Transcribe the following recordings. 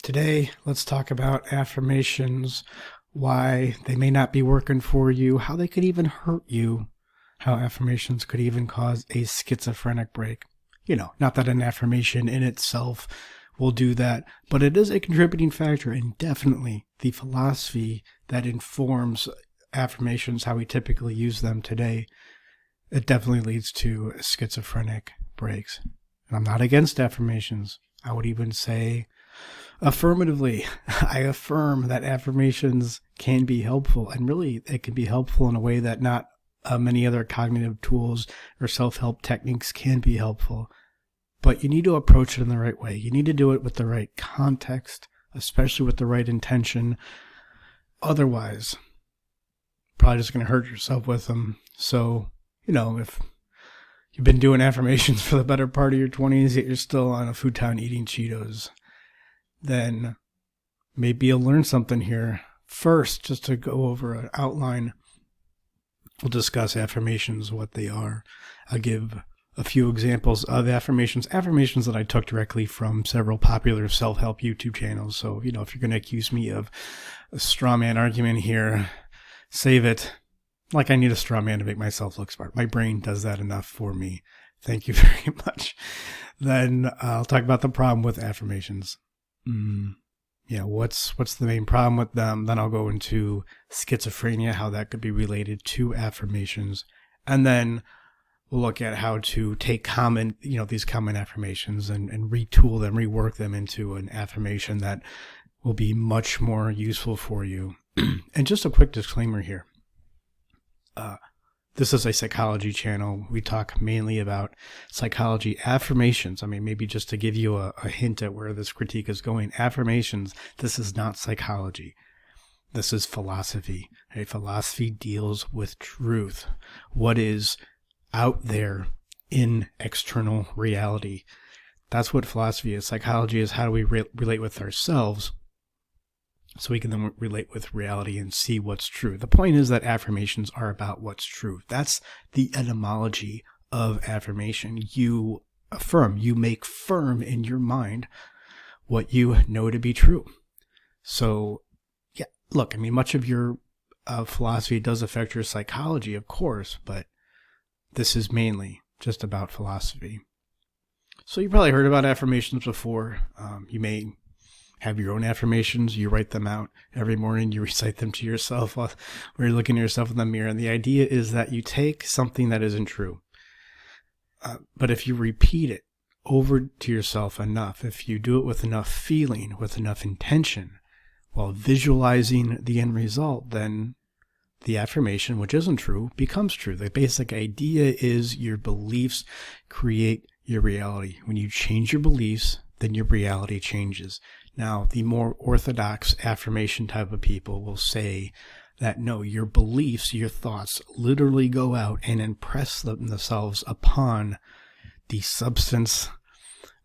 Today, let's talk about affirmations, why they may not be working for you, how they could even hurt you, how affirmations could even cause a schizophrenic break. Not that an affirmation in itself will do that, but it is a contributing factor, and definitely the philosophy that informs affirmations, how we typically use them today, it definitely leads to schizophrenic breaks. And I'm not against affirmations. I would even say affirmatively, I affirm that affirmations can be helpful, and really it can be helpful in a way that not many other cognitive tools or self-help techniques can be helpful. But you need to approach it in the right way. You need to do it with the right context, especially with the right intention. Otherwise, probably just going to hurt yourself with them. So, if you've been doing affirmations for the better part of your 20s, yet you're still on a futon eating Cheetos, then maybe you'll learn something here. First, just to go over an outline, we'll discuss affirmations, what they are. I'll give a few examples of affirmations that I took directly from several popular self-help YouTube channels. So, if you're going to accuse me of a straw man argument here, save it. Like I need a straw man to make myself look smart. My brain does that enough for me. Thank you very much. Then I'll talk about the problem with affirmations. What's the main problem with them? Then I'll go into schizophrenia, how that could be related to affirmations. And then we'll look at how to take these common affirmations and retool them, rework them into an affirmation that will be much more useful for you. And just a quick disclaimer here. This is a psychology channel. We talk mainly about psychology. Affirmations, maybe just to give you a hint at where this critique is going. Affirmations, this is not psychology. This is philosophy. Philosophy deals with truth. What is out there in external reality. That's what philosophy is. Psychology is how do we relate with ourselves, so we can then relate with reality and see what's true. The point is that affirmations are about what's true. That's the etymology of affirmation. You affirm, you make firm in your mind what you know to be true. So, look, much of your philosophy does affect your psychology, of course, but this is mainly just about philosophy. So you probably heard about affirmations before. You may have your own affirmations. You write them out every morning. You recite them to yourself while you're looking at yourself in the mirror. And the idea is that you take something that isn't true. But if you repeat it over to yourself enough, if you do it with enough feeling, with enough intention, while visualizing the end result, then the affirmation, which isn't true, becomes true. The basic idea is your beliefs create your reality. When you change your beliefs, then your reality changes. Now, the more orthodox affirmation type of people will say that no, your beliefs, your thoughts literally go out and impress themselves upon the substance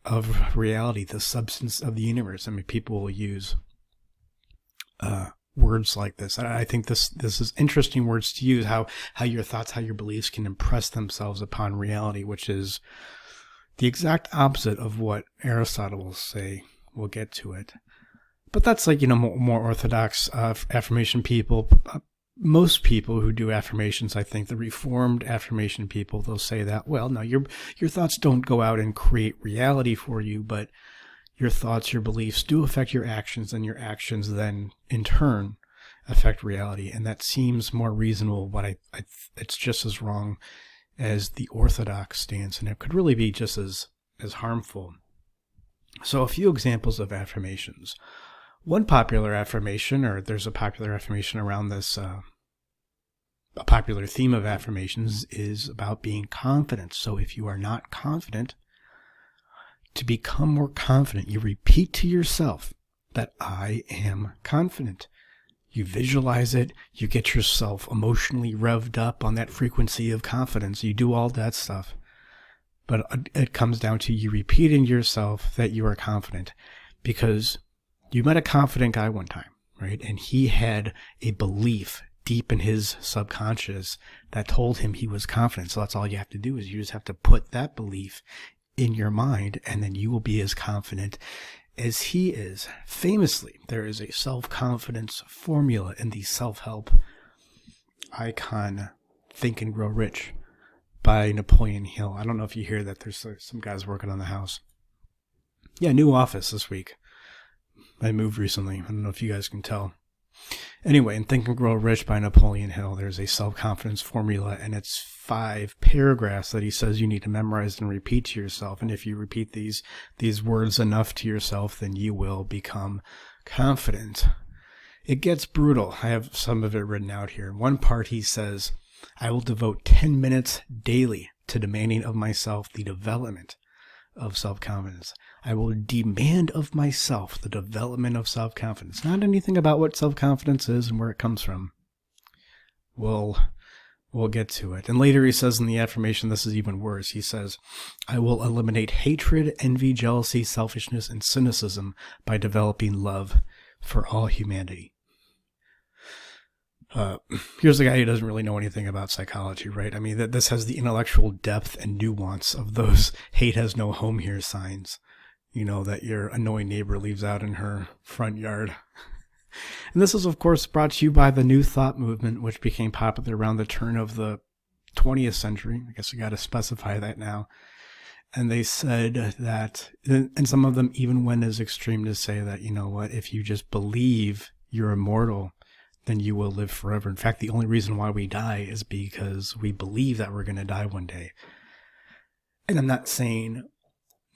of reality, the substance of the universe. People will use words like this. I think this is interesting words to use, how your thoughts, how your beliefs can impress themselves upon reality, which is the exact opposite of what Aristotle will say. We'll get to it. But that's more orthodox affirmation people. Most people who do affirmations, I think the reformed affirmation people, they'll say that, well, no, your thoughts don't go out and create reality for you, but your thoughts, your beliefs do affect your actions, and your actions then, in turn, affect reality. And that seems more reasonable, but it's just as wrong as the orthodox stance, and it could really be just as harmful. So a few examples of affirmations. One popular affirmation, or there's a popular affirmation around this, a popular theme of affirmations is about being confident. So if you are not confident, to become more confident, you repeat to yourself that I am confident. You visualize it, you get yourself emotionally revved up on that frequency of confidence. You do all that stuff. But it comes down to you repeating to yourself that you are confident, because you met a confident guy one time, right? And he had a belief deep in his subconscious that told him he was confident. So that's all you have to do, is you just have to put that belief in your mind, and then you will be as confident as he is. Famously, there is a self-confidence formula in the self-help icon Think and Grow Rich by Napoleon Hill. I don't know if you hear that. There's some guys working on the house. Yeah, new office this week. I moved recently. I don't know if you guys can tell. Anyway, in Think and Grow Rich by Napoleon Hill, there's a self-confidence formula, and it's 5 paragraphs that he says you need to memorize and repeat to yourself. And if you repeat these words enough to yourself, then you will become confident. It gets brutal. I have some of it written out here. In one part, he says, I will devote 10 minutes daily to demanding of myself the development of self-confidence. I will demand of myself the development of self-confidence. Not anything about what self-confidence is and where it comes from. We'll get to it. And later he says in the affirmation, this is even worse. He says, I will eliminate hatred, envy, jealousy, selfishness, and cynicism by developing love for all humanity. Here's a guy who doesn't really know anything about psychology, right? I mean, this has the intellectual depth and nuance of those hate has no home here signs, that your annoying neighbor leaves out in her front yard. And this is, of course, brought to you by the New Thought movement, which became popular around the turn of the 20th century. I guess we got to specify that now. And they said that, and some of them even went as extreme to say that, if you just believe you're immortal, then you will live forever. In fact, the only reason why we die is because we believe that we're going to die one day. And I'm not saying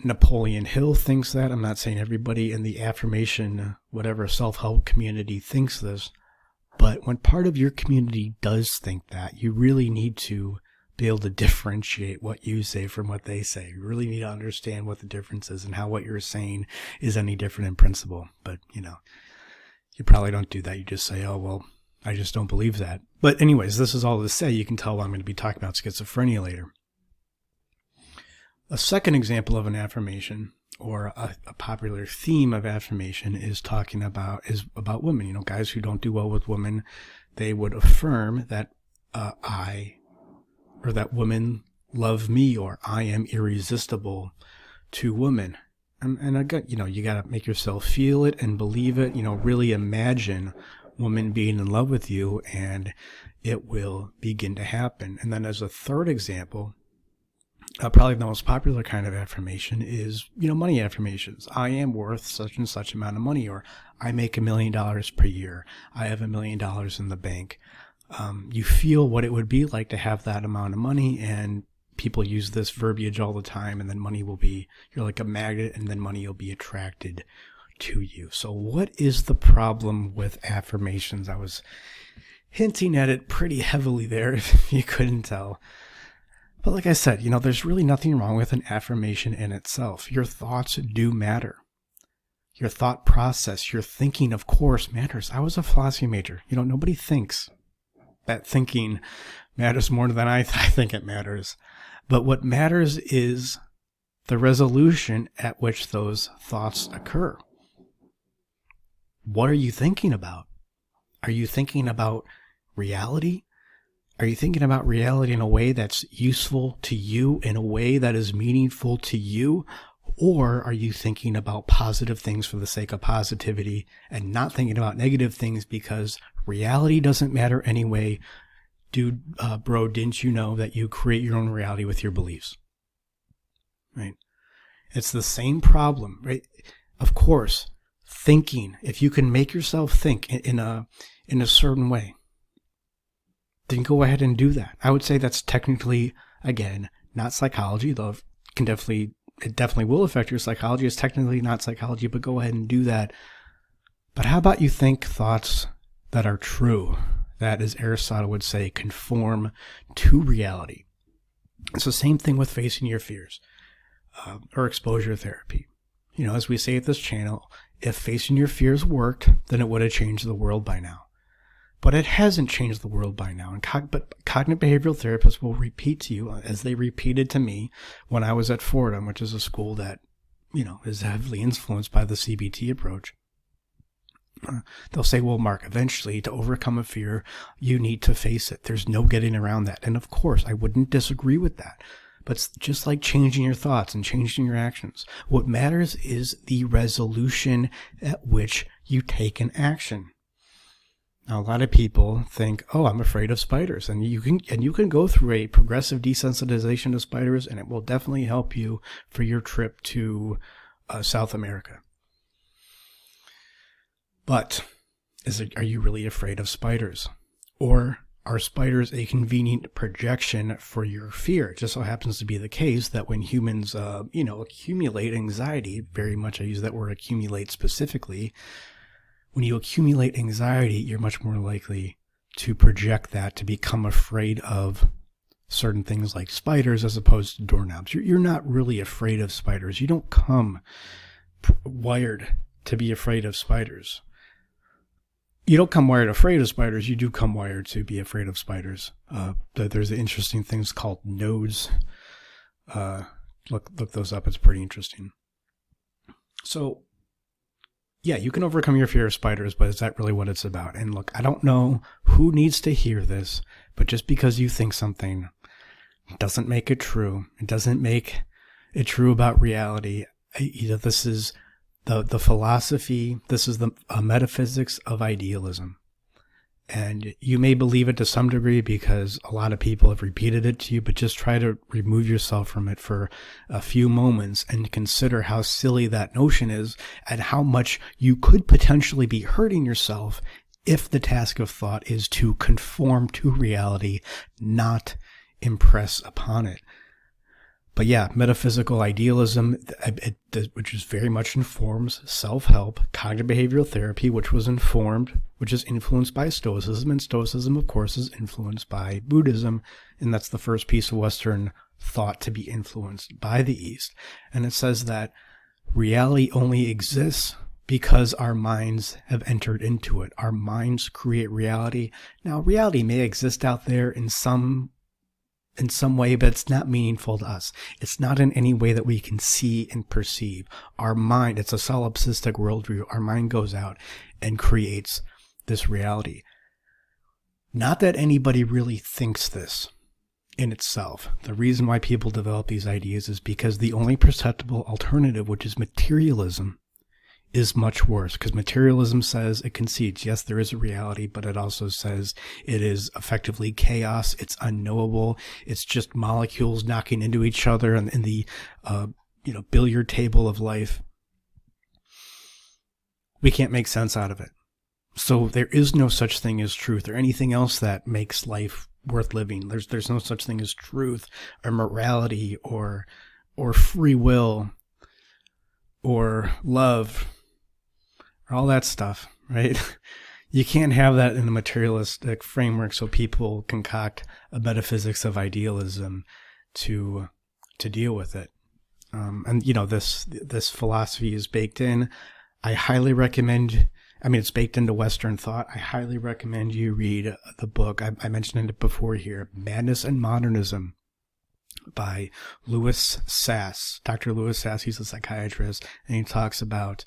Napoleon Hill thinks that. I'm not saying everybody in the affirmation, whatever self-help community thinks this. But when part of your community does think that, you really need to be able to differentiate what you say from what they say. You really need to understand what the difference is and how what you're saying is any different in principle. But, you probably don't do that. You just say, oh, well, I just don't believe that. But anyways, this is all to say, you can tell I'm going to be talking about schizophrenia later. A second example of an affirmation, or a popular theme of affirmation, is about women. Guys who don't do well with women, they would affirm that that women love me, or I am irresistible to women. And again, you got to make yourself feel it and believe it, really imagine women being in love with you, and it will begin to happen. And then as a third example, probably the most popular kind of affirmation is, money affirmations. I am worth such and such amount of money, or I make $1 million per year. I have $1 million in the bank. You feel what it would be like to have that amount of money, and people use this verbiage all the time, and then you're like a magnet, and then money will be attracted to you. So what is the problem with affirmations? I was hinting at it pretty heavily there, if you couldn't tell. But like I said, there's really nothing wrong with an affirmation in itself. Your thoughts do matter. Your thought process, your thinking, of course, matters. I was a philosophy major. Nobody thinks that thinking matters more than I think it matters. But what matters is the resolution at which those thoughts occur. What are you thinking about? Are you thinking about reality? Are you thinking about reality in a way that's useful to you, in a way that is meaningful to you? Or are you thinking about positive things for the sake of positivity and not thinking about negative things because reality doesn't matter anyway? Dude, bro, didn't you know that you create your own reality with your beliefs? Right? It's the same problem, right? Of course, thinking, if you can make yourself think in a certain way, then go ahead and do that. I would say that's technically, again, not psychology, though it definitely will affect your psychology. It's technically not psychology, but go ahead and do that. But how about you think thoughts that are true? That, as Aristotle would say, conform to reality. It's the same thing with facing your fears or exposure therapy. As we say at this channel, if facing your fears worked, then it would have changed the world by now. But it hasn't changed the world by now. But cognitive behavioral therapists will repeat to you, as they repeated to me when I was at Fordham, which is a school that, is heavily influenced by the CBT approach. They'll say, well, Mark, eventually to overcome a fear, you need to face it. There's no getting around that. And of course, I wouldn't disagree with that. But it's just like changing your thoughts and changing your actions. What matters is the resolution at which you take an action. Now, a lot of people think, "Oh, I'm afraid of spiders," and you can go through a progressive desensitization of spiders, and it will definitely help you for your trip to South America. But are you really afraid of spiders, or are spiders a convenient projection for your fear? It just so happens to be the case that when humans, accumulate anxiety, very much I use that word accumulate specifically. When you accumulate anxiety, you're much more likely to project that, to become afraid of certain things like spiders as opposed to doorknobs. You're not really afraid of spiders. You don't come wired to be afraid of spiders. You don't come wired afraid of spiders. You do come wired to be afraid of spiders. There's interesting things called nodes. Look those up. It's pretty interesting. So, yeah, you can overcome your fear of spiders, but is that really what it's about? And look, I don't know who needs to hear this, but just because you think something doesn't make it true. It doesn't make it true about reality. This is the philosophy, this is the metaphysics of idealism. And you may believe it to some degree because a lot of people have repeated it to you, but just try to remove yourself from it for a few moments and consider how silly that notion is and how much you could potentially be hurting yourself if the task of thought is to conform to reality, not impress upon it. But yeah, metaphysical idealism, which is very much informs self-help, cognitive behavioral therapy, which is influenced by Stoicism, and Stoicism, of course, is influenced by Buddhism, and that's the first piece of Western thought to be influenced by the East. And it says that reality only exists because our minds have entered into it. Our minds create reality. Now, reality may exist out there in some way, but it's not meaningful to us. It's not in any way that we can see and perceive. Our mind, it's a solipsistic worldview. Our mind goes out and creates this reality. Not that anybody really thinks this in itself. The reason why people develop these ideas is because the only perceptible alternative, which is materialism, is much worse, because materialism says, it concedes, yes, there is a reality, but it also says it is effectively chaos. It's unknowable. It's just molecules knocking into each other in the billiard table of life. We can't make sense out of it. So there is no such thing as truth or anything else that makes life worth living. There's no such thing as truth or morality or free will or love. All that stuff, right? You can't have that in a materialistic framework, so people concoct a metaphysics of idealism to deal with it. This philosophy is baked in. I highly recommend, it's baked into Western thought. I highly recommend you read the book. I mentioned it before here, Madness and Modernism by Louis Sass. Dr. Louis Sass, he's a psychiatrist, and he talks about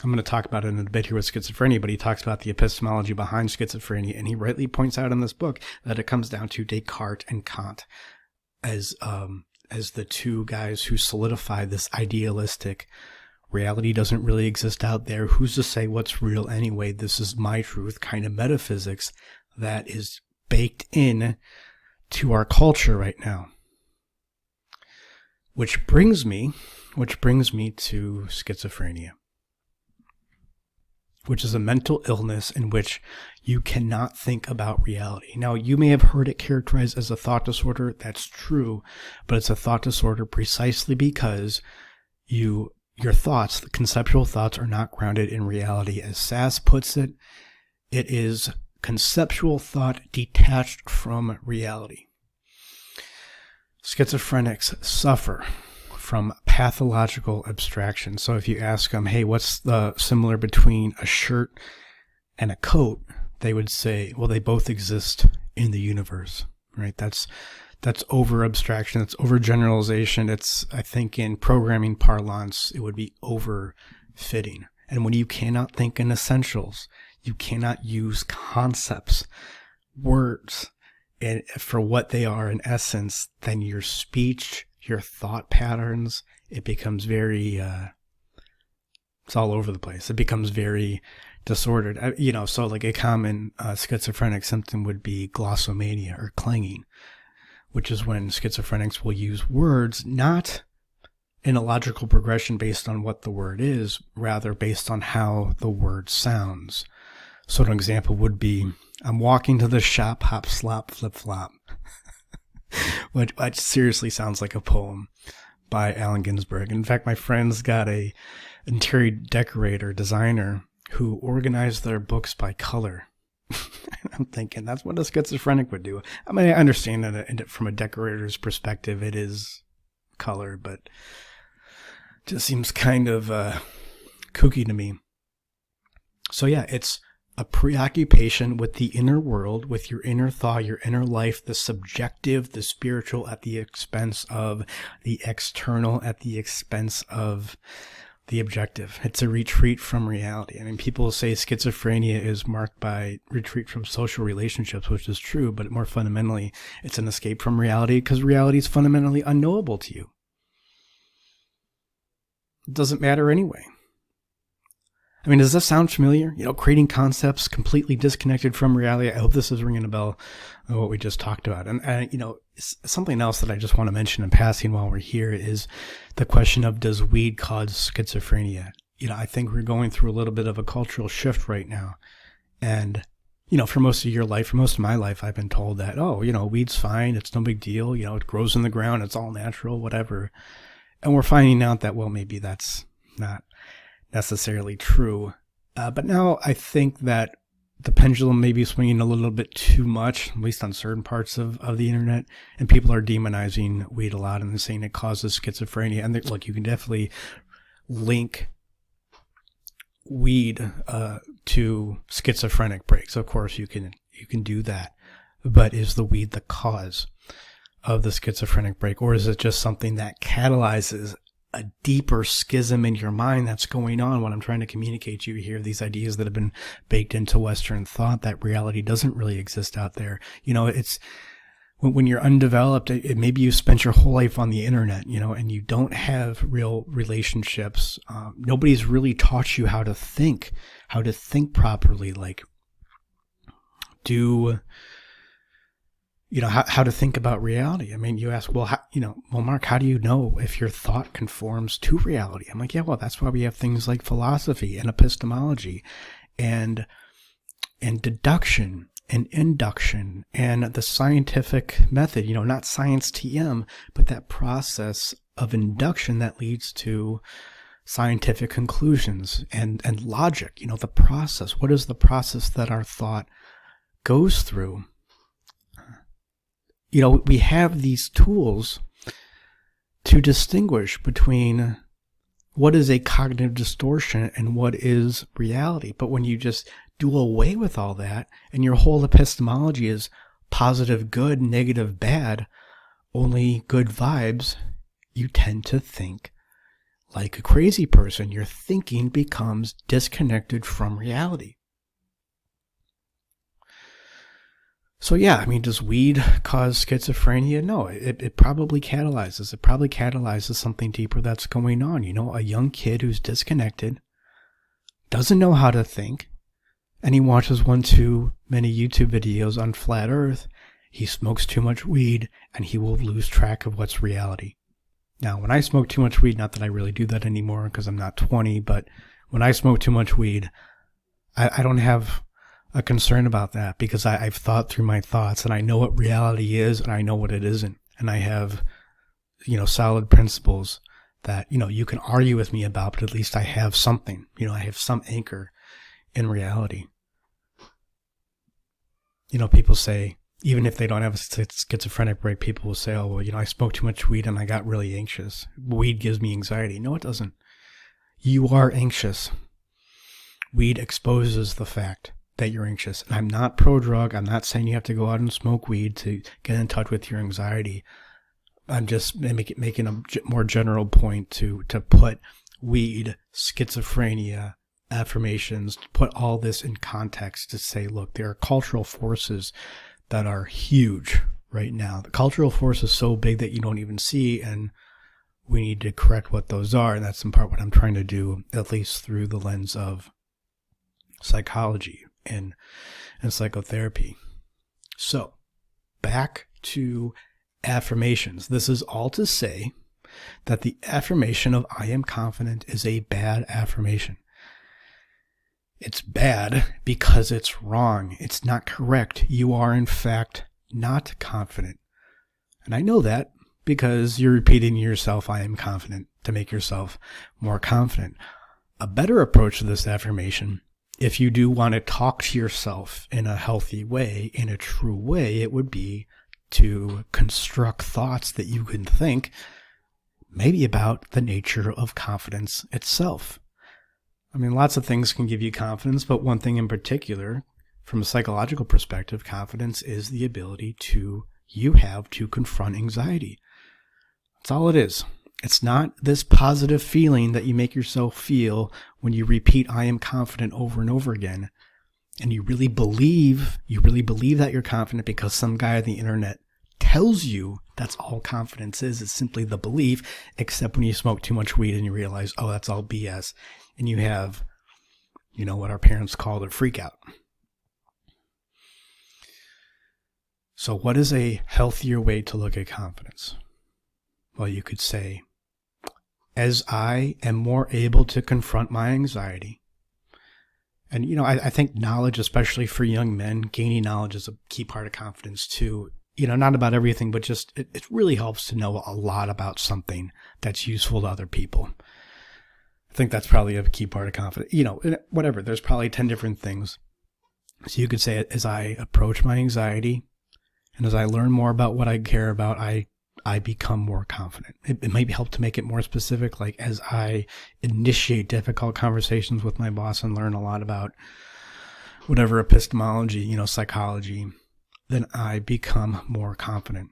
I'm going to talk about it in a bit here with schizophrenia, but he talks about the epistemology behind schizophrenia, and he rightly points out in this book that it comes down to Descartes and Kant as the two guys who solidify this idealistic reality doesn't really exist out there. Who's to say what's real anyway? This is my truth kind of metaphysics that is baked in to our culture right now. Which brings me to schizophrenia, which is a mental illness in which you cannot think about reality. Now, you may have heard it characterized as a thought disorder. That's true, but it's a thought disorder precisely because your thoughts, the conceptual thoughts, are not grounded in reality. As Sass puts it, it is conceptual thought detached from reality. Schizophrenics suffer from pathological abstraction. So if you ask them, hey, what's the similar between a shirt and a coat? They would say, well, they both exist in the universe, right? That's over abstraction. That's over generalization. It's, I think in programming parlance, it would be over fitting. And when you cannot think in essentials, you cannot use concepts, words, and for what they are in essence, then your speech, your thought patterns, it becomes very, it's all over the place. It becomes very disordered. So like a common schizophrenic symptom would be glossomania or clanging, which is when schizophrenics will use words not in a logical progression based on what the word is, rather based on how the word sounds. So an example would be, I'm walking to the shop, hop, slop, flip, flop, which seriously sounds like a poem by Allen Ginsberg. In fact, my friend's got a interior decorator, designer, who organized their books by color. I'm thinking that's what a schizophrenic would do. I mean, I understand that from a decorator's perspective, it is color, but it just seems kind of kooky to me. So yeah, it's a preoccupation with the inner world, with your inner thought, your inner life, the subjective, the spiritual at the expense of the external, at the expense of the objective. It's a retreat from reality. I mean, people say schizophrenia is marked by retreat from social relationships, which is true, but more fundamentally, it's an escape from reality because reality is fundamentally unknowable to you. It doesn't matter anyway. I mean, does this sound familiar? Creating concepts completely disconnected from reality. I hope this is ringing a bell of what we just talked about. And something else that I just want to mention in passing while we're here is the question of, does weed cause schizophrenia? I think we're going through a little bit of a cultural shift right now. And, for most of your life, for most of my life, I've been told that, weed's fine. It's no big deal. It grows in the ground. It's all natural, whatever. And we're finding out that, well, maybe that's not necessarily true. But now I think that the pendulum may be swinging a little bit too much, at least on certain parts of the internet, and people are demonizing weed a lot and they're saying it causes schizophrenia. And look, you can definitely link weed to schizophrenic breaks. Of course, you can do that. But is the weed the cause of the schizophrenic break, or is it just something that catalyzes a deeper schism in your mind that's going on? What I'm trying to communicate to you here, these ideas that have been baked into Western thought, that reality doesn't really exist out there. It's when you're undeveloped, maybe you spent your whole life on the internet, and you don't have real relationships. Nobody's really taught you how to think properly, like how to think about reality. I mean, you ask, well, Mark, how do you know if your thought conforms to reality? I'm like, yeah, well, that's why we have things like philosophy and epistemology and deduction and induction and the scientific method, not science TM, but that process of induction that leads to scientific conclusions and logic, the process. What is the process that our thought goes through? We have these tools to distinguish between what is a cognitive distortion and what is reality. But when you just do away with all that and your whole epistemology is positive, good, negative, bad, only good vibes, you tend to think like a crazy person. Your thinking becomes disconnected from reality. So yeah, I mean, does weed cause schizophrenia? No, it probably catalyzes. It probably catalyzes something deeper that's going on. A young kid who's disconnected, doesn't know how to think, and he watches one too many YouTube videos on flat earth. He smokes too much weed, and he will lose track of what's reality. Now, when I smoke too much weed, not that I really do that anymore because I'm not 20, but when I smoke too much weed, I don't have a concern about that because I've thought through my thoughts and I know what reality is and I know what it isn't. And I have, solid principles that, you can argue with me about, but at least I have something, I have some anchor in reality. People say, even if they don't have a schizophrenic break, people will say, oh, well, I smoked too much weed and I got really anxious. Weed gives me anxiety. No, it doesn't. You are anxious. Weed exposes the fact that you're anxious. And I'm not pro-drug. I'm not saying you have to go out and smoke weed to get in touch with your anxiety. I'm just making a more general point to put weed, schizophrenia, affirmations, to put all this in context to say, look, there are cultural forces that are huge right now. The cultural force is so big that you don't even see, and we need to correct what those are. And that's in part what I'm trying to do, at least through the lens of psychology and psychotherapy. So back to affirmations. This is all to say that the affirmation of I am confident is a bad affirmation. It's bad because it's wrong. It's not correct. You are, in fact, not confident. And I know that because you're repeating to yourself, I am confident, to make yourself more confident. A better approach to this affirmation, if you do want to talk to yourself in a healthy way, in a true way, it would be to construct thoughts that you can think maybe about the nature of confidence itself. I mean, lots of things can give you confidence, but one thing in particular, from a psychological perspective, confidence is the ability you have to confront anxiety. That's all it is. It's not this positive feeling that you make yourself feel when you repeat, I am confident over and over again. And you really believe that you're confident because some guy on the internet tells you that's all confidence is. It's simply the belief, except when you smoke too much weed and you realize, oh, that's all BS. And you have, what our parents called a freak out. So what is a healthier way to look at confidence? Well, you could say, as I am more able to confront my anxiety, and, I think knowledge, especially for young men, gaining knowledge is a key part of confidence too. Not about everything, but just it really helps to know a lot about something that's useful to other people. I think that's probably a key part of confidence. Whatever, there's probably 10 different things. So you could say, as I approach my anxiety and as I learn more about what I care about, I become more confident. It might help to make it more specific, like as I initiate difficult conversations with my boss and learn a lot about whatever epistemology, psychology, then I become more confident.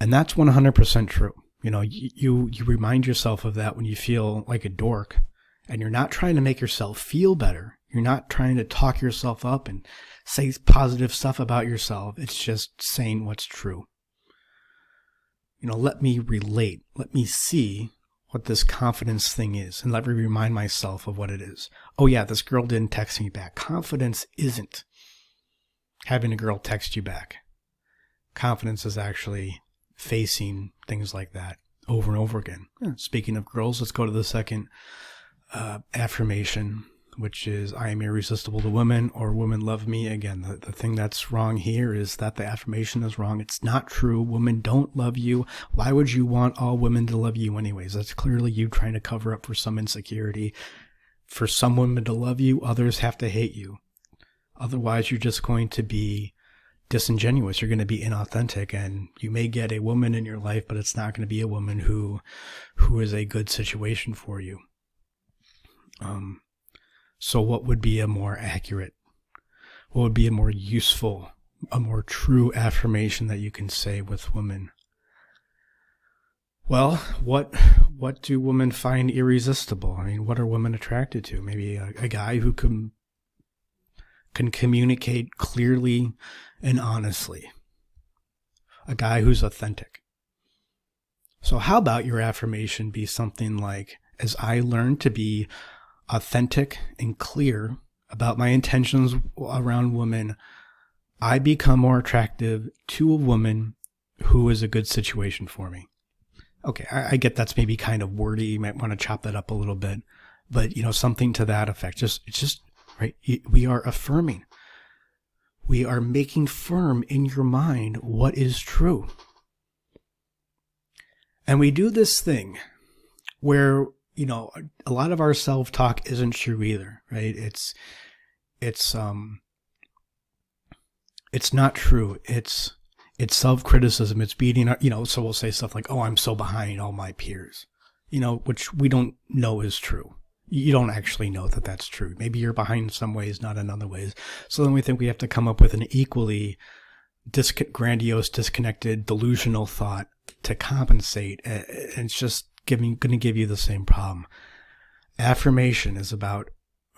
And that's 100% true. You remind yourself of that when you feel like a dork, and you're not trying to make yourself feel better. You're not trying to talk yourself up and say positive stuff about yourself. It's just saying what's true. Let me relate. Let me see what this confidence thing is, and let me remind myself of what it is. Oh yeah, this girl didn't text me back. Confidence isn't having a girl text you back. Confidence is actually facing things like that over and over again. Speaking of girls, let's go to the second affirmation, which is I am irresistible to women, or women love me. Again, the thing that's wrong here is that the affirmation is wrong. It's not true. Women don't love you. Why would you want all women to love you anyways? That's clearly you trying to cover up for some insecurity. For some women to love you, others have to hate you. Otherwise, you're just going to be disingenuous. You're going to be inauthentic, and you may get a woman in your life, but it's not going to be a woman who is a good situation for you. So what would be a more accurate, what would be a more useful, a more true affirmation that you can say with women? Well, what do women find irresistible? I mean, what are women attracted to? Maybe a guy who can communicate clearly and honestly. A guy who's authentic. So how about your affirmation be something like, as I learn to be authentic and clear about my intentions around women, I become more attractive to a woman who is a good situation for me. Okay, I get that's maybe kind of wordy. You might want to chop that up a little bit, but something to that effect. It's just right. We are affirming. We are making firm in your mind what is true. And we do this thing where, a lot of our self-talk isn't true either, right? It's not true. It's self-criticism. It's beating our, so we'll say stuff like, oh, I'm so behind all my peers, which we don't know is true. You don't actually know that that's true. Maybe you're behind in some ways, not in other ways. So then we think we have to come up with an equally grandiose, disconnected, delusional thought to compensate. And it's just going to give you the same problem. Affirmation is about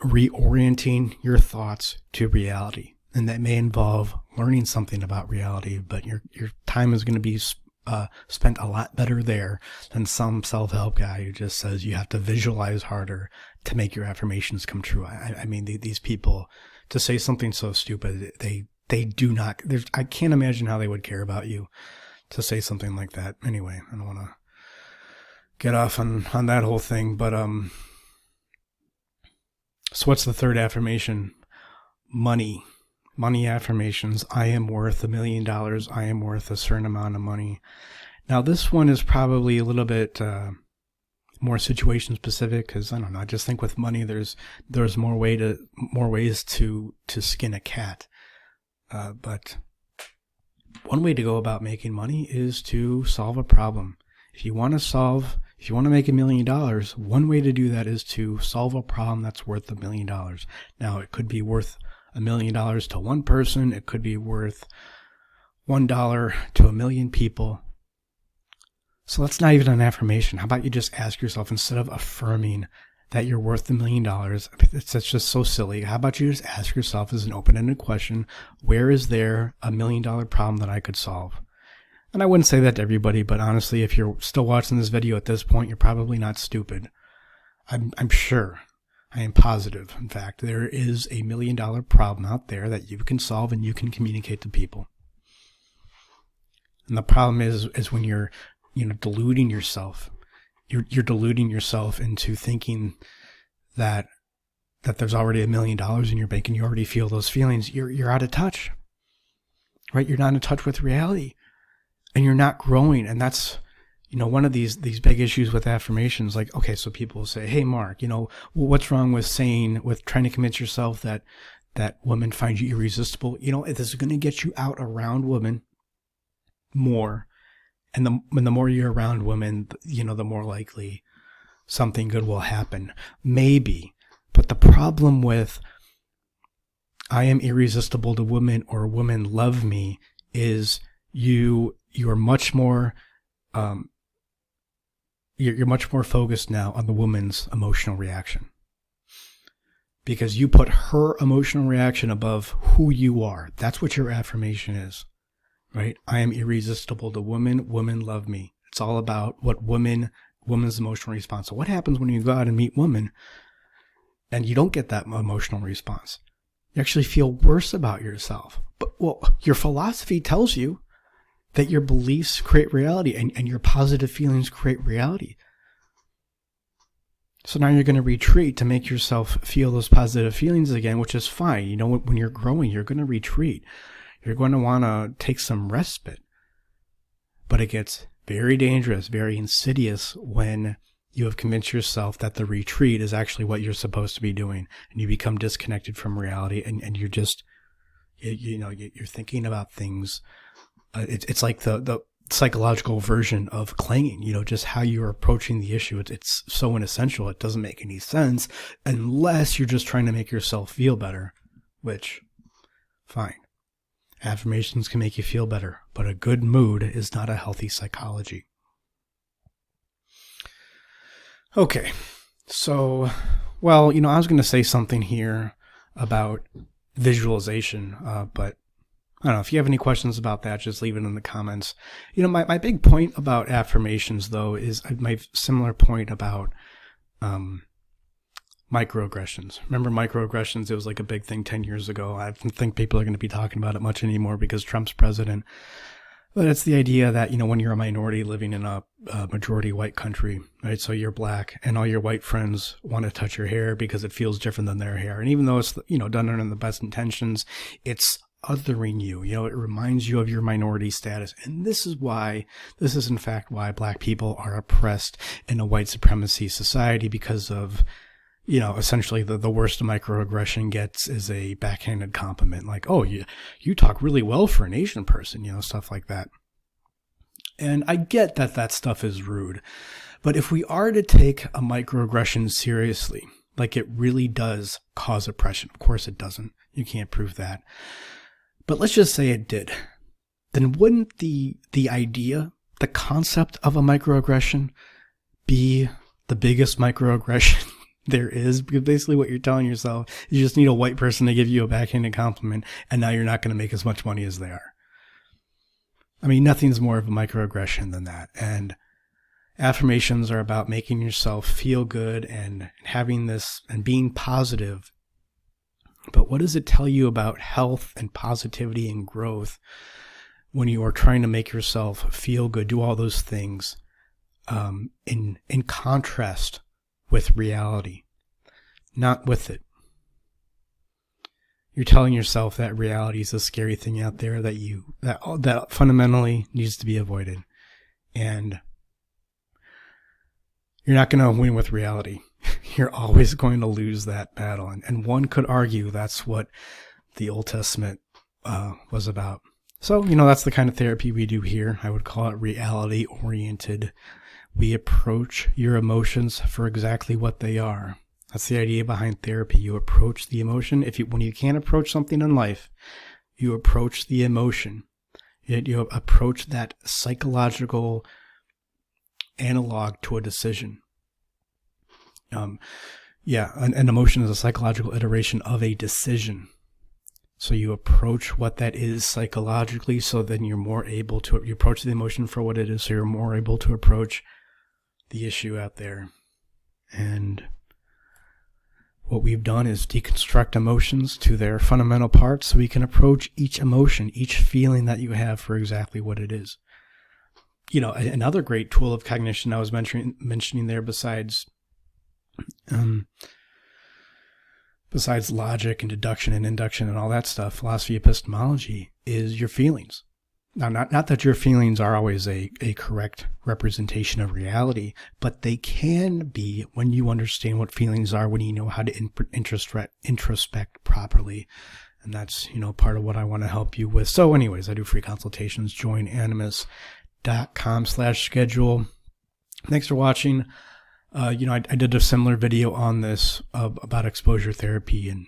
reorienting your thoughts to reality. And that may involve learning something about reality, but your time is going to be spent a lot better there than some self-help guy who just says you have to visualize harder to make your affirmations come true. I mean, these people, to say something so stupid, they do not, I can't imagine how they would care about you to say something like that. Anyway, I don't want to get off on that whole thing, but so what's the third affirmation? Money affirmations. I am worth $1 million. I am worth a certain amount of money. Now, this one is probably a little bit more situation specific, because I don't know. I just think with money, there's more ways to skin a cat. But one way to go about making money is to solve a problem. If you want to make $1 million, one way to do that is to solve a problem that's worth $1 million. Now, it could be worth $1 million to one person. It could be worth $1 to 1 million people. So that's not even an affirmation. How about you just ask yourself, instead of affirming that you're worth $1 million, that's just so silly. How about you just ask yourself as an open-ended question, where is there $1 million problem that I could solve? And I wouldn't say that to everybody, but honestly, if you're still watching this video at this point, you're probably not stupid. I'm sure. I am positive. In fact, there is $1 million problem out there that you can solve and you can communicate to people. And the problem is when you're, deluding yourself. You're deluding yourself into thinking that there's already $1 million in your bank and you already feel those feelings. You're out of touch, right? You're not in touch with reality, and you're not growing. And that's, one of these big issues with affirmations. Like, okay, so people will say, hey, Mark, what's wrong with trying to convince yourself that women find you irresistible? This is going to get you out around women more. And the more you're around women, the more likely something good will happen. Maybe. But the problem with I am irresistible to women or women love me is you're much more you're much more focused now on the woman's emotional reaction, because you put her emotional reaction above who you are. That's what your affirmation is, right? I am irresistible to women. Women love me. It's all about what women's emotional response. So what happens when you go out and meet women and you don't get that emotional response? You actually feel worse about yourself. But, your philosophy tells you that your beliefs create reality and your positive feelings create reality. So now you're going to retreat to make yourself feel those positive feelings again, which is fine. When you're growing, you're going to retreat. You're going to want to take some respite. But it gets very dangerous, very insidious when you have convinced yourself that the retreat is actually what you're supposed to be doing, and you become disconnected from reality, and you're just, you're thinking about things. It's like the psychological version of clanging, just how you're approaching the issue. It's so inessential. It doesn't make any sense unless you're just trying to make yourself feel better, which, fine. Affirmations can make you feel better, but a good mood is not a healthy psychology. Okay, so, I was going to say something here about visualization, but I don't know. If you have any questions about that, just leave it in the comments. My big point about affirmations, though, is my similar point about microaggressions. Remember microaggressions? It was like a big thing 10 years ago. I don't think people are going to be talking about it much anymore because Trump's president. But it's the idea that, when you're a minority living in a majority white country, right? So you're black and all your white friends want to touch your hair because it feels different than their hair. And even though it's, done in the best intentions, it's othering you. It reminds you of your minority status. And this is in fact why black people are oppressed in a white supremacy society, because of, essentially the worst a microaggression gets is a backhanded compliment. Like, oh, you talk really well for an Asian person, stuff like that. And I get that stuff is rude. But if we are to take a microaggression seriously, like it really does cause oppression, of course it doesn't. You can't prove that. But let's just say it did. Then wouldn't the idea, the concept of a microaggression be the biggest microaggression there is, because basically what you're telling yourself is you just need a white person to give you a backhanded compliment, and now you're not going to make as much money as they are. I mean, nothing's more of a microaggression than that. And affirmations are about making yourself feel good and having this and being positive. But what does it tell you about health and positivity and growth when you are trying to make yourself feel good, do all those things in contrast with reality, not with it? You're telling yourself that reality is a scary thing out there that fundamentally needs to be avoided. And you're not going to win with reality. You're always going to lose that battle. And one could argue that's what the Old Testament was about. So, that's the kind of therapy we do here. I would call it reality-oriented. We approach your emotions for exactly what they are. That's the idea behind therapy. You approach the emotion. When you can't approach something in life, you approach the emotion. You approach that psychological analog to a decision. An emotion is a psychological iteration of a decision. So you approach what that is psychologically, so then you're more able to, you approach the emotion for what it is, so you're more able to approach the issue out there. And what we've done is deconstruct emotions to their fundamental parts so we can approach each emotion, each feeling that you have for exactly what it is. Another great tool of cognition I was mentioning there, besides logic and deduction and induction and all that stuff, philosophy, epistemology, is your feelings. Now, not that your feelings are always a correct representation of reality, but they can be when you understand what feelings are, when you know how to introspect properly. And that's, part of what I want to help you with. So anyways, I do free consultations. Join animus.com/schedule. Thanks for watching. I did a similar video on this about exposure therapy and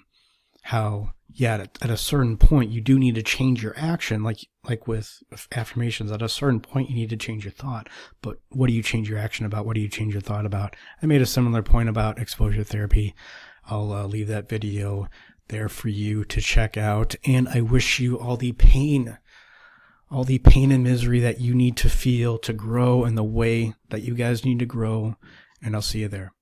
how, at a certain point, you do need to change your action, like with affirmations. At a certain point, you need to change your thought. But what do you change your action about? What do you change your thought about? I made a similar point about exposure therapy. I'll leave that video there for you to check out. And I wish you all the pain and misery that you need to feel to grow in the way that you guys need to grow. And I'll see you there.